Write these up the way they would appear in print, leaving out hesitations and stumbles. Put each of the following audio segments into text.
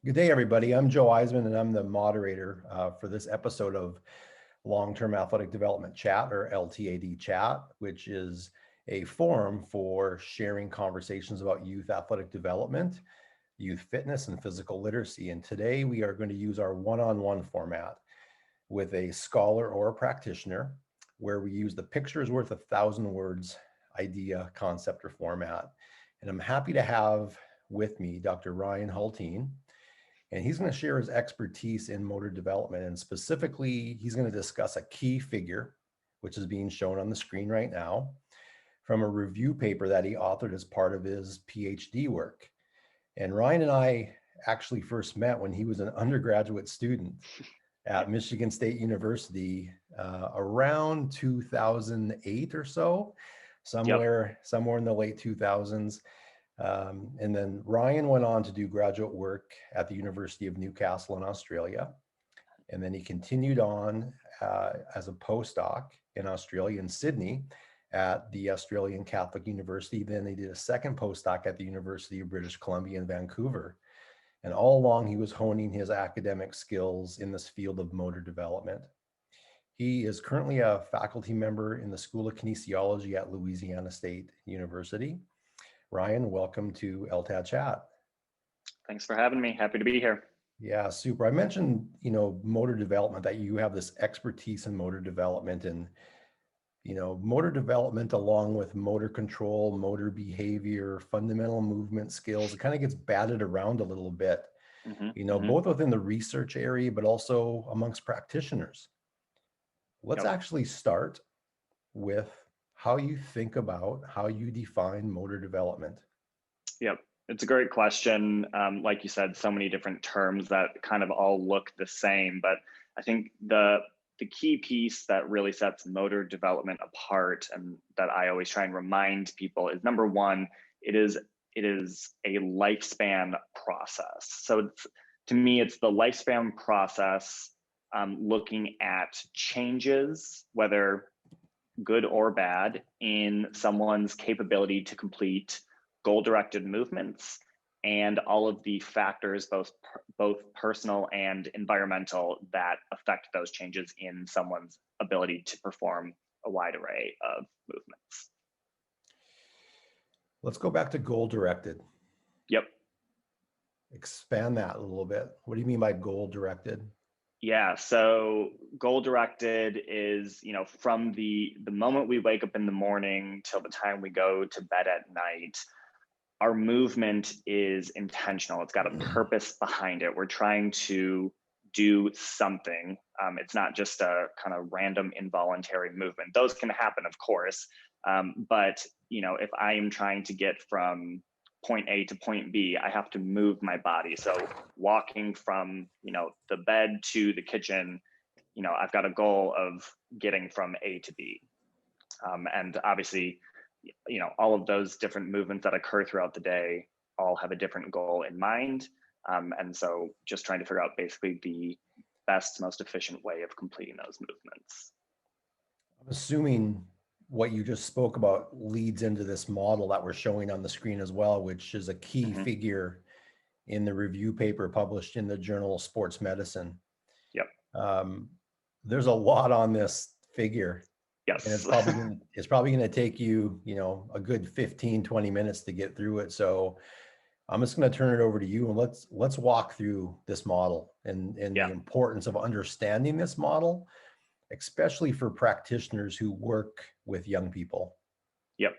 Good day, everybody. I'm Joe Eisman, and I'm the moderator for this episode of Long-Term Athletic Development Chat, or LTADchat, which is a forum for sharing conversations about youth athletic development, youth fitness, and physical literacy. And today we are going to use our one-on-one format with a scholar or a practitioner, where we use the picture's worth 1,000 words idea, concept, or format. And I'm happy to have with me Dr. Ryan Hulteen. And he's going to share his expertise in motor development. And specifically, he's going to discuss a key figure, which is being shown on the screen right now, from a review paper that he authored as part of his PhD work. And Ryan and I actually first met when he was an undergraduate student at Michigan State University around 2008 or so, Yep. somewhere in the late 2000s. And then Ryan went on to do graduate work at the University of Newcastle in Australia. And then he continued on as a postdoc in Australia, in Sydney, at the Australian Catholic University. Then he did a second postdoc at the University of British Columbia in Vancouver. And all along, he was honing his academic skills in this field of motor development. He is currently a faculty member in the School of Kinesiology at Louisiana State University. Ryan, welcome to LTADchat. Thanks for having me. Happy to be here. Yeah, super. I mentioned, motor development, that you have this expertise in motor development, and, motor development along with motor control, motor behavior, fundamental movement skills, it kind of gets batted around a little bit, Hmm. both within the research area, but also amongst practitioners. Let's Yep. actually start with how you think about, how you define motor development. Yep. It's a great question. Like you said, so many different terms that kind of all look the same, but I think the key piece that really sets motor development apart, and that I always try and remind people, is number one, it is a lifespan process. So to me, it's the lifespan process, looking at changes, whether good or bad, in someone's capability to complete goal-directed movements, and all of the factors, both personal and environmental, that affect those changes in someone's ability to perform a wide array of movements. Let's go back to goal directed. Yep. Expand that a little bit. What do you mean by goal directed? Yeah, so goal directed is, from the moment we wake up in the morning till the time we go to bed at night, our movement is intentional. It's got a purpose behind it. We're trying to do something. It's not just a kind of random involuntary movement. Those can happen, of course. But if I am trying to get from point A to point B, I have to move my body. So walking from, the bed to the kitchen, I've got a goal of getting from A to B. And obviously, all of those different movements that occur throughout the day all have a different goal in mind. And so just trying to figure out basically the best, most efficient way of completing those movements. I'm assuming what you just spoke about leads into this model that we're showing on the screen as well, which is a key Mm-hmm. figure in the review paper published in the Journal of Sports Medicine. Yep. There's a lot on this figure, and Yes. it's probably going to take you, a good 15, 20 minutes to get through it. So I'm just going to turn it over to you, and let's walk through this model and Yeah. the importance of understanding this model, especially for practitioners who work with young people. Yep.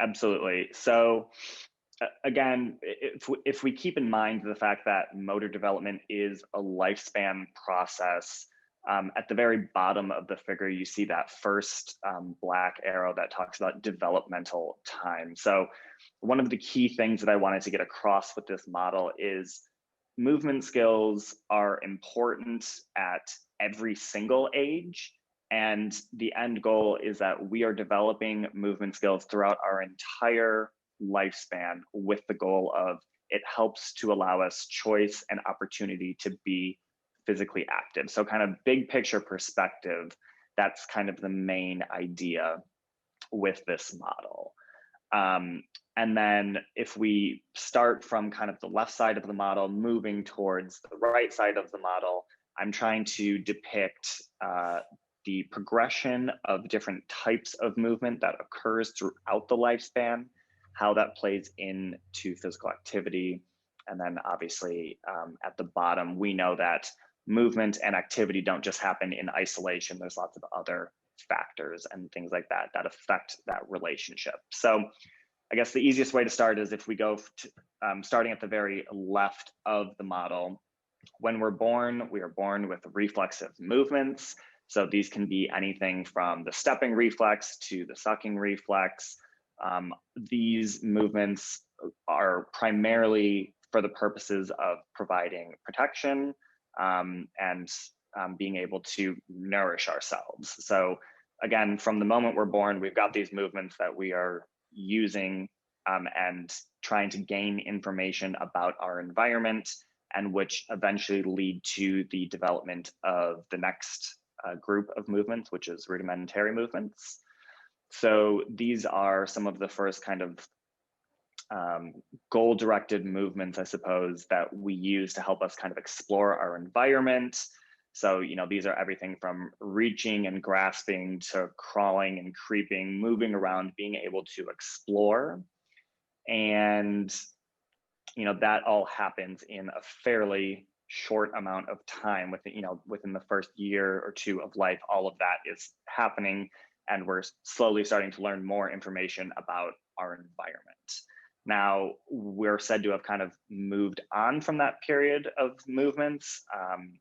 Absolutely. So again, if we keep in mind the fact that motor development is a lifespan process, at the very bottom of the figure, you see that first black arrow that talks about developmental time. So one of the key things that I wanted to get across with this model is movement skills are important at every single age. And the end goal is that we are developing movement skills throughout our entire lifespan, with the goal of it helps to allow us choice and opportunity to be physically active. So kind of big picture perspective, that's kind of the main idea with this model. And then if we start from kind of the left side of the model, moving towards the right side of the model, I'm trying to depict the progression of different types of movement that occurs throughout the lifespan, how that plays into physical activity. And then obviously at the bottom, we know that movement and activity don't just happen in isolation. There's lots of other factors and things like that that affect that relationship. So I guess the easiest way to start is if we go to, starting at the very left of the model. When we're born, we are born with reflexive movements. So these can be anything from the stepping reflex to the sucking reflex. These movements are primarily for the purposes of providing protection and being able to nourish ourselves. So again, from the moment we're born, we've got these movements that we are using and trying to gain information about our environment, and which eventually lead to the development of the next group of movements, which is rudimentary movements. So these are some of the first kind of goal-directed movements, I suppose, that we use to help us kind of explore our environment. So, you know, these are everything from reaching and grasping to crawling and creeping, moving around, being able to explore. And, you know, that all happens in a fairly short amount of time. Within, you know, within the first year or two of life, all of that is happening, and we're slowly starting to learn more information about our environment. Now, we're said to have kind of moved on from that period of movements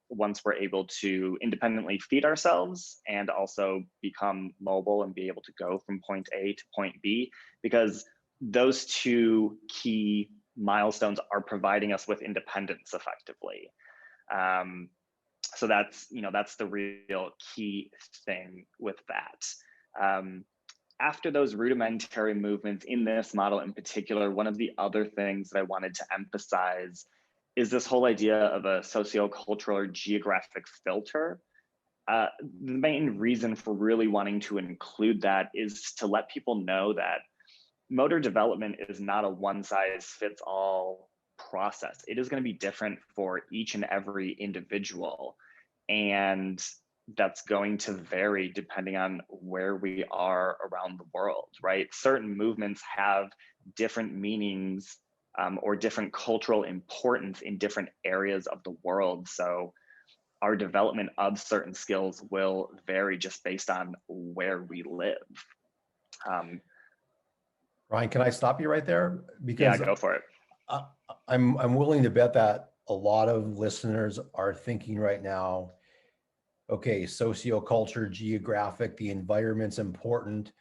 once we're able to independently feed ourselves and also become mobile and be able to go from point A to point B, because those two key milestones are providing us with independence effectively. So that's, you know, that's the real key thing with that. After those rudimentary movements in this model in particular, one of the other things that I wanted to emphasize is this whole idea of a sociocultural or geographic filter. The main reason for really wanting to include that is to let people know that motor development is not a one-size-fits-all process. It is going to be different for each and every individual. And that's going to vary depending on where we are around the world, right? Certain movements have different meanings or different cultural importance in different areas of the world. So our development of certain skills will vary just based on where we live. Ryan, can I stop you right there? Yeah, Because go for it. I'm willing to bet that a lot of listeners are thinking right now, okay, socioculture, geographic, the environment's important.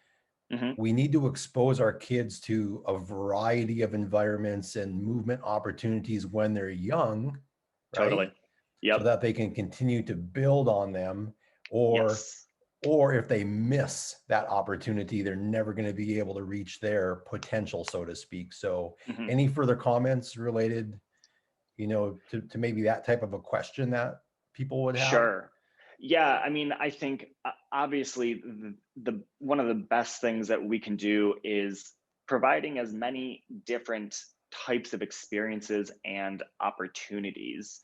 We need to expose our kids to a variety of environments and movement opportunities when they're young, right? Totally. Yep. So that they can continue to build on them, or if they miss that opportunity, they're never going to be able to reach their potential, so to speak. So any further comments related, you know, to maybe that type of a question that people would have? Sure. Yeah, I mean, I think obviously the one of the best things that we can do is providing as many different types of experiences and opportunities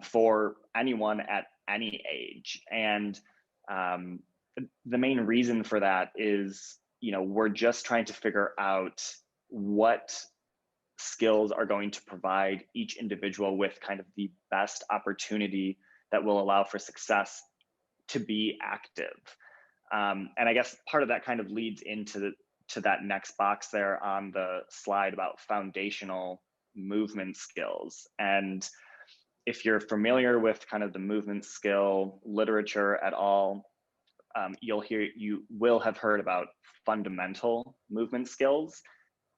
for anyone at any age. And the main reason for that is, you know, we're just trying to figure out what skills are going to provide each individual with kind of the best opportunity that will allow for success to be active. And I guess part of that kind of leads into that next box there on the slide about foundational movement skills. And if you're familiar with kind of the movement skill literature at all, you will have heard about fundamental movement skills.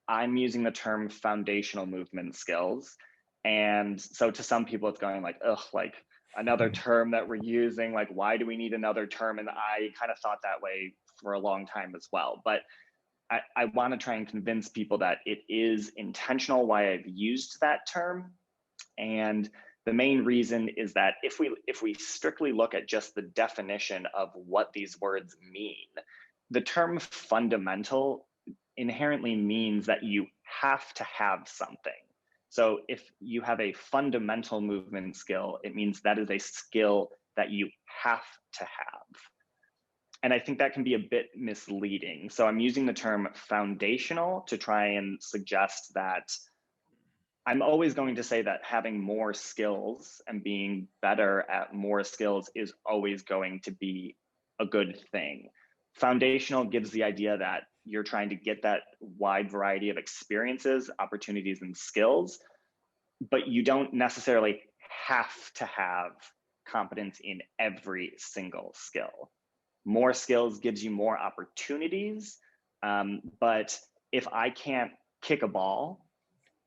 I'm using the term foundational movement skills. And so to some people it's going like, ugh, like another term that we're using, like, why do we need another term? And I kind of thought that way for a long time as well. But I want to try and convince people that it is intentional why I've used that term. And the main reason is that if we strictly look at just the definition of what these words mean, the term fundamental inherently means that you have to have something. So if you have a fundamental movement skill, it means that is a skill that you have to have. And I think that can be a bit misleading. So I'm using the term foundational to try and suggest that I'm always going to say that having more skills and being better at more skills is always going to be a good thing. Foundational gives the idea that you're trying to get that wide variety of experiences, opportunities, and skills, but you don't necessarily have to have competence in every single skill. More skills gives you more opportunities, but if I can't kick a ball,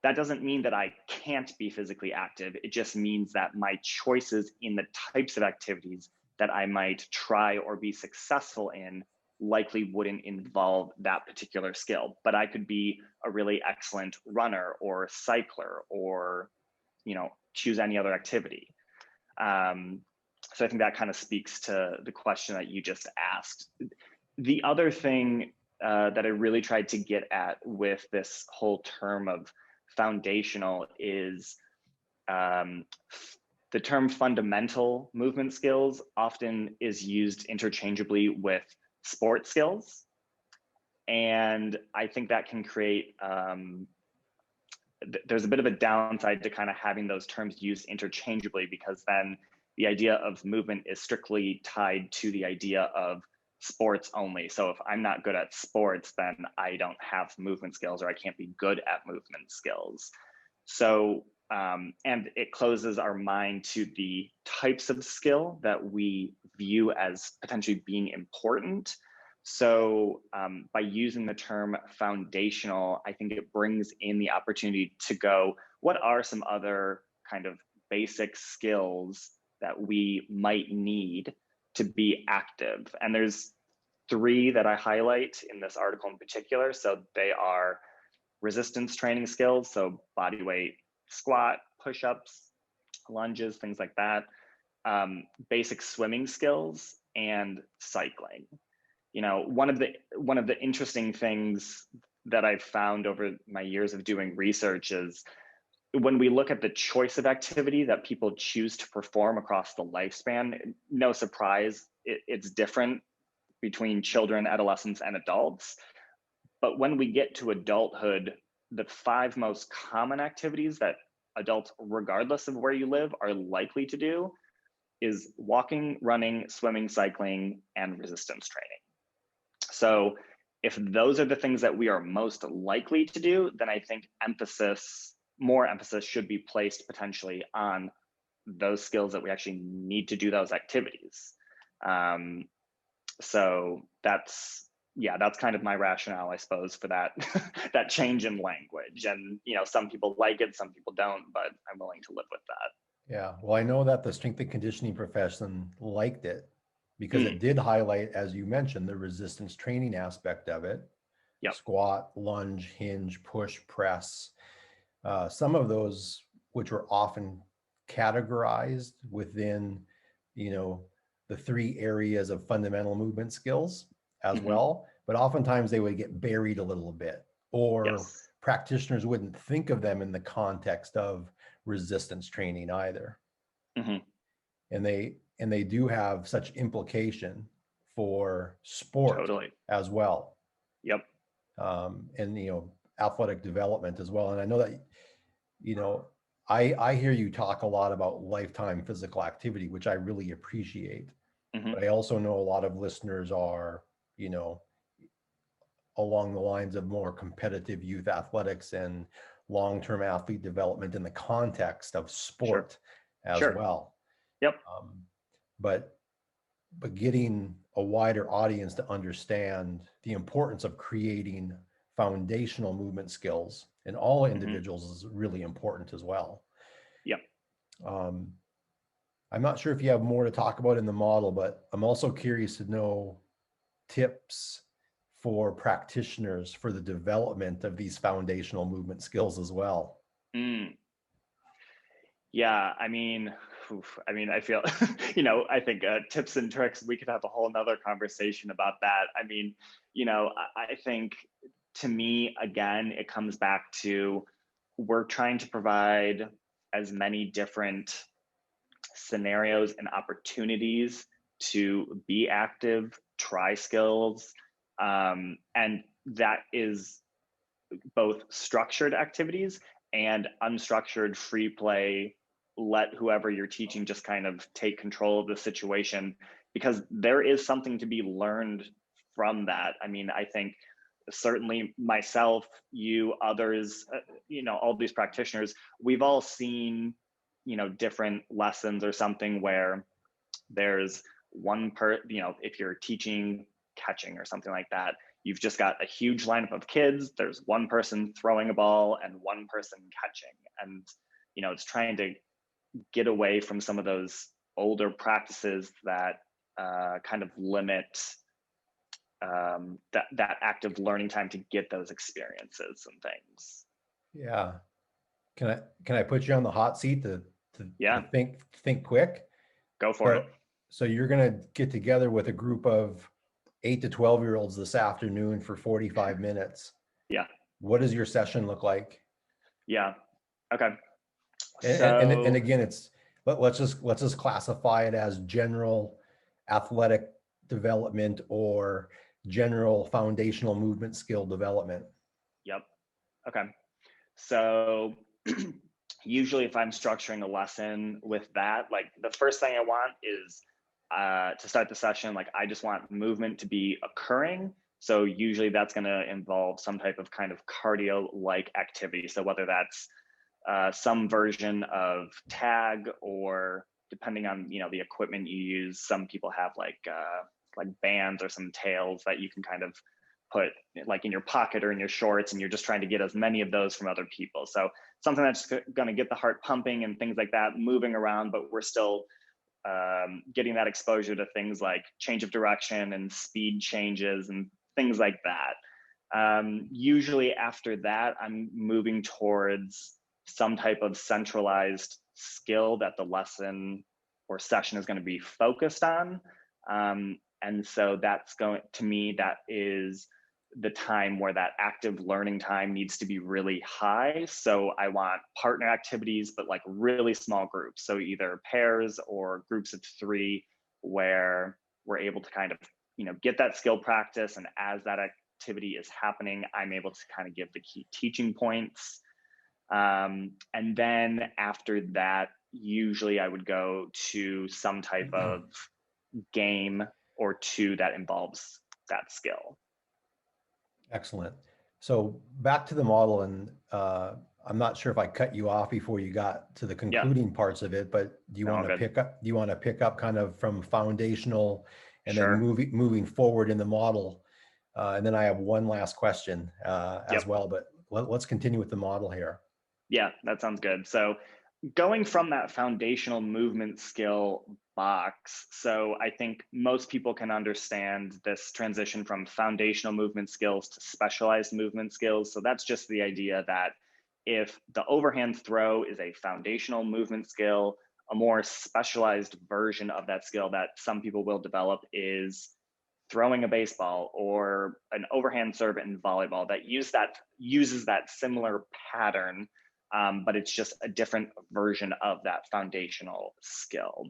that doesn't mean that I can't be physically active. It just means that my choices in the types of activities that I might try or be successful in likely wouldn't involve that particular skill. But I could be a really excellent runner or cycler or, choose any other activity. So I think that kind of speaks to the question that you just asked. The other thing that I really tried to get at with this whole term of foundational is the term fundamental movement skills often is used interchangeably with sport skills. And I think that can create, there's a bit of a downside to kind of having those terms used interchangeably, because then the idea of movement is strictly tied to the idea of sports only. So if I'm not good at sports, then I don't have movement skills, or I can't be good at movement skills. So, and it closes our mind to the types of skill that we view as potentially being important. So by using the term foundational, I think it brings in the opportunity to go, what are some other kind of basic skills that we might need to be active? And there's 3 that I highlight in this article in particular. So they are resistance training skills, so body weight, squat, push-ups, lunges, things like that, basic swimming skills, and cycling. One of the interesting things that I've found over my years of doing research is when we look at the choice of activity that people choose to perform across the lifespan, no surprise, it's different between children, adolescents, and adults. But when we get to adulthood, the 5 most common activities that adults, regardless of where you live, are likely to do is walking, running, swimming, cycling, and resistance training. So if those are the things that we are most likely to do, then I think more emphasis should be placed potentially on those skills that we actually need to do those activities. So that's kind of my rationale, I suppose, for that that change in language. And some people like it, some people don't, but I'm willing to live with that. Yeah, well, I know that the strength and conditioning profession liked it because it did highlight, as you mentioned, the resistance training aspect of it. Yep. Squat, lunge, hinge, push, press. Some of those, which were often categorized within, the 3 areas of fundamental movement skills as well, but oftentimes they would get buried a little bit, or practitioners wouldn't think of them in the context of resistance training either. And they do have such implication for sport as well. Yep. And athletic development as well. And I know that I hear you talk a lot about lifetime physical activity, which I really appreciate. But I also know a lot of listeners are, along the lines of more competitive youth athletics and long-term athlete development in the context of sport as well. Yep. But getting a wider audience to understand the importance of creating foundational movement skills in all individuals is really important as well. Yep. I'm not sure if you have more to talk about in the model, but I'm also curious to know tips for practitioners for the development of these foundational movement skills as well. Yeah, I feel, I think tips and tricks, we could have a whole nother conversation about that. I think to me, again, it comes back to, we're trying to provide as many different scenarios and opportunities to be active, try skills, and that is both structured activities and unstructured free play. Let whoever you're teaching just kind of take control of the situation, because there is something to be learned from that. I mean, I think certainly myself, you, others, all these practitioners, we've all seen, different lessons or something where there's if you're teaching catching or something like that, you've just got a huge lineup of kids. There's one person throwing a ball and one person catching. And, it's trying to get away from some of those older practices that kind of limit that active learning time to get those experiences and things. Yeah. Can I put you on the hot seat to Yeah. think quick? Go for it. So you're going to get together with a group of 8 to 12-year-olds this afternoon for 45 minutes. Yeah. What does your session look like? Yeah. Okay. And again, let's just classify it as general athletic development or general foundational movement skill development. Yep. Okay. So usually if I'm structuring a lesson with that, like the first thing I want is to start the session, like I just want movement to be occurring. So usually that's going to involve some type of kind of cardio-like activity. So whether that's some version of tag, or depending on the equipment you use, some people have like bands or some tails that you can kind of put like in your pocket or in your shorts, and you're just trying to get as many of those from other people. So something that's going to get the heart pumping and things like that, moving around, but we're still getting that exposure to things like change of direction and speed changes and things like that. Usually after that, I'm moving towards some type of centralized skill that the lesson or session is going to be focused on. And so that's going to me, that is the time where that active learning time needs to be really high. So I want partner activities, but like really small groups. So either pairs or groups of 3, where we're able to kind of, get that skill practice. And as that activity is happening, I'm able to kind of give the key teaching points. And then after that, usually I would go to some type of game or 2 that involves that skill. Excellent. So back to the model, and I'm not sure if I cut you off before you got to the concluding parts of it, but do you want to pick up kind of from foundational and then moving forward in the model? And then I have one last question as well, but let's continue with the model here. Yeah, that sounds good. So going from that foundational movement skill box, so I think most people can understand this transition from foundational movement skills to specialized movement skills. So that's just the idea that if the overhand throw is a foundational movement skill, a more specialized version of that skill that some people will develop is throwing a baseball or an overhand serve in volleyball that uses that similar pattern. But it's just a different version of that foundational skill.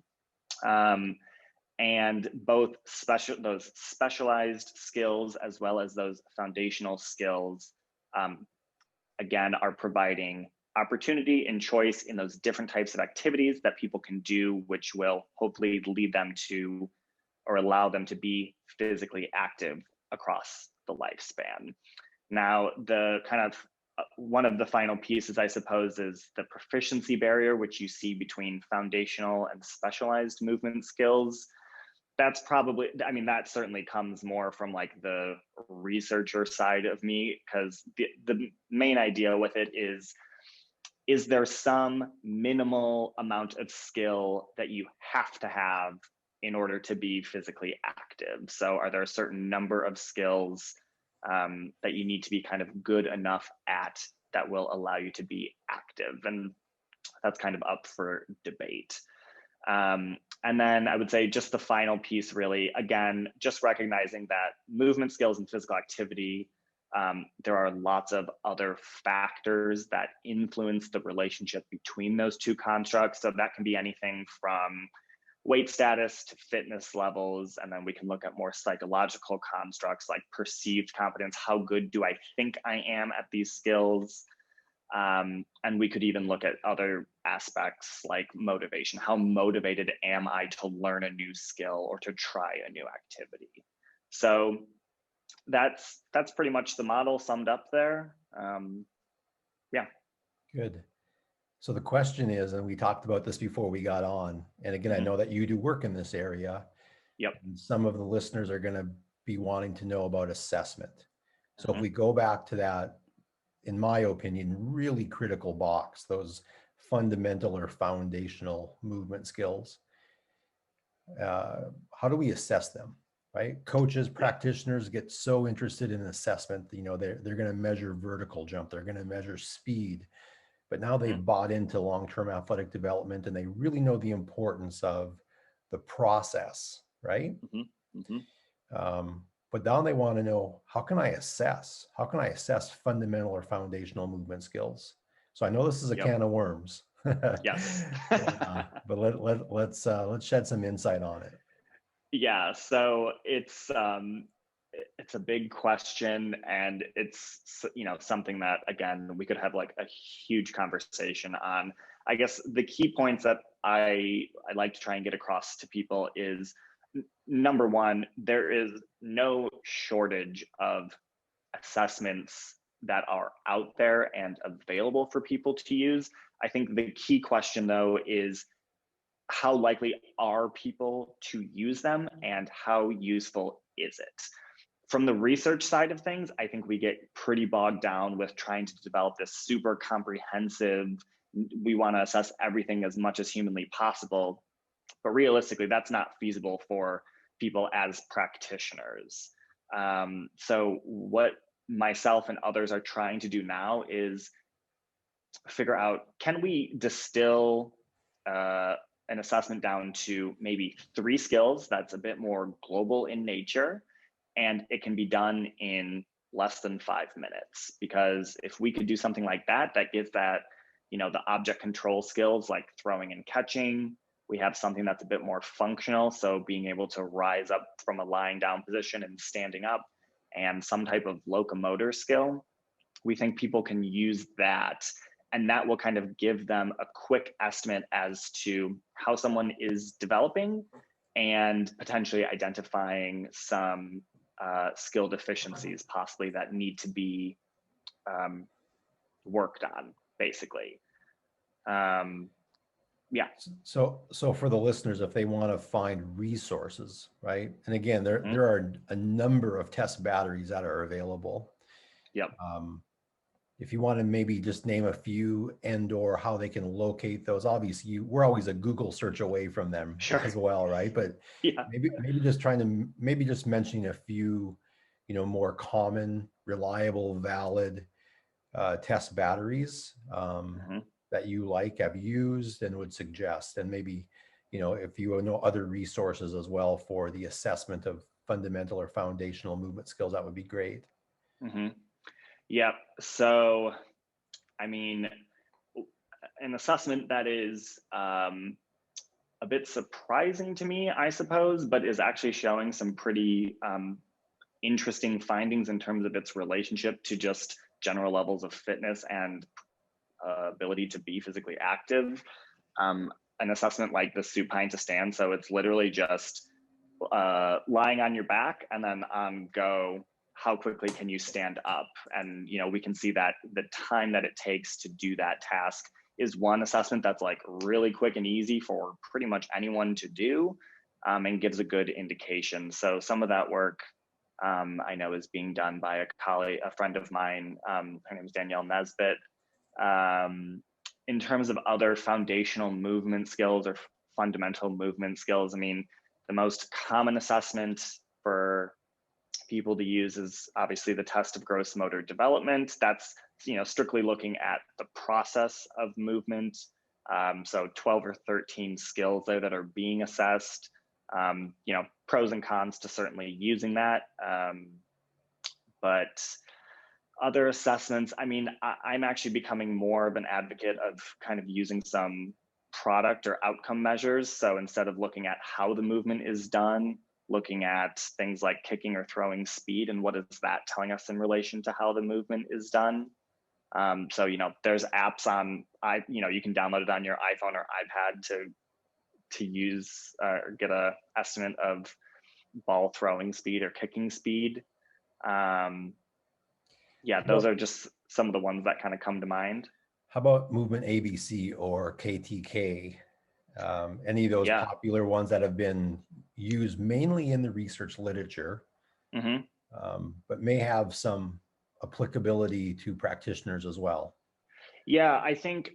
And both those specialized skills as well as those foundational skills, again, are providing opportunity and choice in those different types of activities that people can do, which will hopefully lead them to or allow them to be physically active across the lifespan. Now, the kind of one of the final pieces, I suppose, is the proficiency barrier, which you see between foundational and specialized movement skills. That's probably, I mean, that certainly comes more from like the researcher side of me, because the main idea with it is there some minimal amount of skill that you have to have in order to be physically active? So are there a certain number of skills that you need to be kind of good enough at that will allow you to be active? And that's kind of up for debate. And then I would say just the final piece, really, again, just recognizing that movement skills and physical activity There are lots of other factors that influence the relationship between those two constructs. So that can be anything from weight status to fitness levels. And then we can look at more psychological constructs like perceived competence. How good do I think I am at these skills? And we could even look at other aspects like motivation. How motivated am I to learn a new skill or to try a new activity? So that's pretty much the model summed up there. Yeah. Good. So the question is, and we talked about this before we got on, and again, I know that you do work in this area. Yep. And some of the listeners are going to be wanting to know about assessment. So if we go back to that, in my opinion, really critical box, those fundamental or foundational movement skills, how do we assess them? Right? Coaches, practitioners get so interested in assessment, they're going to measure vertical jump, they're going to measure speed, but now they've bought into long-term athletic development and they really know the importance of the process, right? But now they want to know, how can I assess fundamental or foundational movement skills? So I know this is a can of worms. Yes. But let's shed some insight on it. Yeah, so it's a big question, and it's something that, again, we could have like a huge conversation on. I guess the key points that I like to try and get across to people is, number one, there is no shortage of assessments that are out there and available for people to use. I think the key question, though, is how likely are people to use them and how useful is it? From the research side of things, I think we get pretty bogged down with trying to develop this super comprehensive, we want to assess everything as much as humanly possible. But realistically, that's not feasible for people as practitioners. So what myself and others are trying to do now is figure out, can we distill an assessment down to maybe 3 skills that's a bit more global in nature, and it can be done in less than 5 minutes? Because if we could do something like that, that gives that, the object control skills like throwing and catching. We have something that's a bit more functional, so being able to rise up from a lying down position and standing up, and some type of locomotor skill. We think people can use that, and that will kind of give them a quick estimate as to how someone is developing and potentially identifying some skill deficiencies possibly that need to be worked on, basically. Yeah. So for the listeners, if they want to find resources, right? And again, there are a number of test batteries that are available. Yep. If you want to maybe just name a few and/or how they can locate those, obviously we're always a Google search away from them as well, right? But yeah, maybe just mentioning a few, more common, reliable, valid test batteries that you have used and would suggest, and maybe, if you know other resources as well for the assessment of fundamental or foundational movement skills, that would be great. Yeah. So, I mean, an assessment that is a bit surprising to me, I suppose, but is actually showing some pretty interesting findings in terms of its relationship to just general levels of fitness and ability to be physically active. An assessment like the supine to stand. So it's literally just lying on your back, and then on go, how quickly can you stand up? And, we can see that the time that it takes to do that task is one assessment that's like really quick and easy for pretty much anyone to do, and gives a good indication. So some of that work I know is being done by a friend of mine. Her name is Danielle Nesbitt. In terms of other foundational movement skills or fundamental movement skills, I mean, the most common assessment for people to use is obviously the test of gross motor development. That's, strictly looking at the process of movement. So 12 or 13 skills there that are being assessed. Pros and cons to certainly using that. But Other assessments, I mean, I'm actually becoming more of an advocate of kind of using some product or outcome measures. So instead of looking at how the movement is done, looking at things like kicking or throwing speed and what is that telling us in relation to how the movement is done. So, there's apps on, you can download it on your iPhone or iPad to use or get a estimate of ball throwing speed or kicking speed. Yeah, those Well, are just some of the ones that kind of come to mind. how about movement ABC or KTK? Any of those Yeah. popular ones that have been used mainly in the research literature, Hmm. but may have some applicability to practitioners as well. Yeah, I think,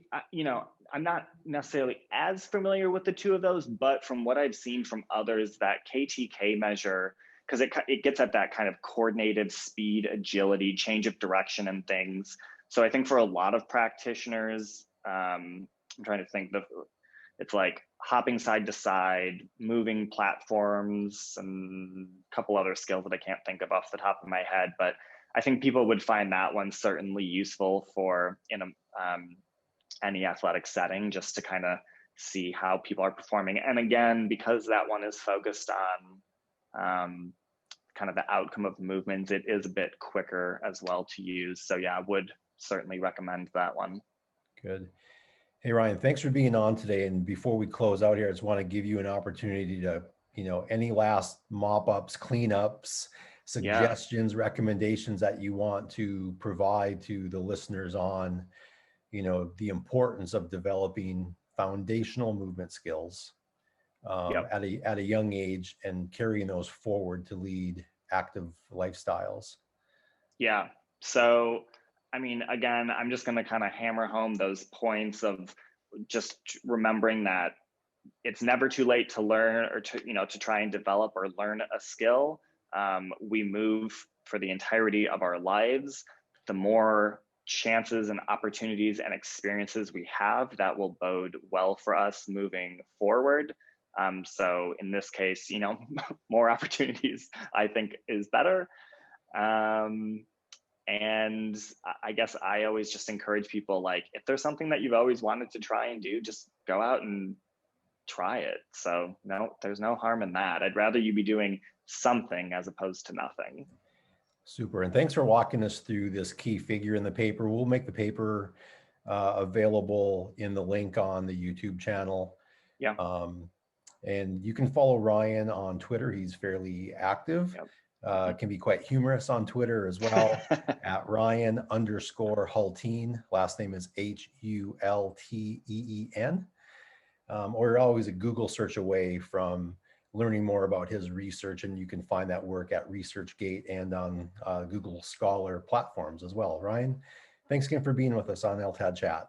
I'm not necessarily as familiar with the two of those, but from what I've seen from others, that KTK measure, because it gets at that kind of coordinated speed, agility, change of direction and things. So I think for a lot of practitioners, I'm trying to think, it's like hopping side to side, moving platforms, and a couple other skills that I can't think of off the top of my head. But I think people would find that one certainly useful for in any athletic setting, just to kind of see how people are performing. And again, because that one is focused on kind of the outcome of movements, it is a bit quicker as well to use. So yeah, I would certainly recommend that one. Good. Hey, Ryan, thanks for being on today. And before we close out here, I just want to give you an opportunity to, any last mop ups, cleanups, Yeah. suggestions, recommendations that you want to provide to the listeners on, the importance of developing foundational movement skills Yep. at a young age and carrying those forward to lead active lifestyles. Yeah. So, I mean, again, I'm just going to kind of hammer home those points of just remembering that it's never too late to learn or to try and develop or learn a skill. We move for the entirety of our lives. The more chances and opportunities and experiences we have, that will bode well for us moving forward. So in this case, more opportunities I think is better. And I guess I always just encourage people, like, if there's something that you've always wanted to try and do, just go out and try it. So no, there's no harm in that. I'd rather you be doing something as opposed to nothing. Super. And thanks for walking us through this key figure in the paper. We'll make the paper available in the link on the YouTube channel. Yeah. And you can follow Ryan on Twitter. He's fairly active. Yep. Can be quite humorous on Twitter as well, at Ryan_Hulteen. Last name is Hulteen. Or always a Google search away from learning more about his research, and you can find that work at ResearchGate and on Google Scholar platforms as well. Ryan, thanks again for being with us on LTADchat.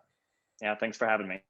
Yeah, thanks for having me.